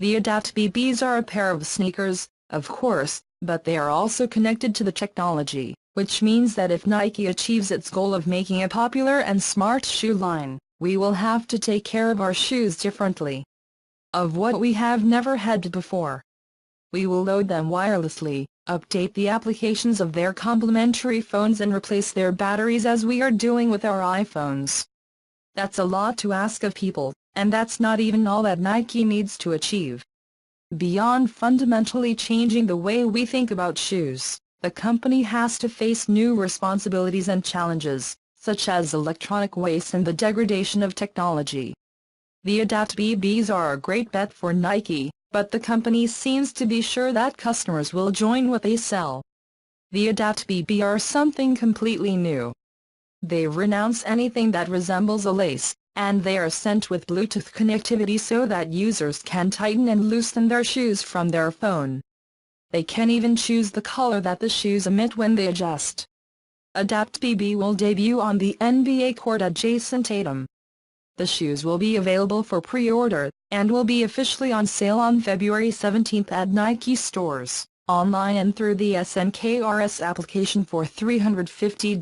The Adapt BBs are a pair of sneakers, of course, but they are also connected to the technology, which means that if Nike achieves its goal of making a popular and smart shoe line, we will have to take care of our shoes differently. Of what we have never had before. We will load them wirelessly, update the applications of their complementary phones and replace their batteries as we are doing with our iPhones. That's a lot to ask of people, and that's not even all that Nike needs to achieve. Beyond fundamentally changing the way we think about shoes, the company has to face new responsibilities and challenges, such as electronic waste and the degradation of technology. The Adapt BBs are a great bet for Nike, but the company seems to be sure that customers will join what they sell. The Adapt BB are something completely new. They renounce anything that resembles a lace, and they are sent with Bluetooth connectivity so that users can tighten and loosen their shoes from their phone. They can even choose the color that the shoes emit when they adjust. Adapt BB will debut on the NBA court at Jason Tatum. The shoes will be available for pre-order, and will be officially on sale on February 17 at Nike stores, online and through the SNKRS application for $350.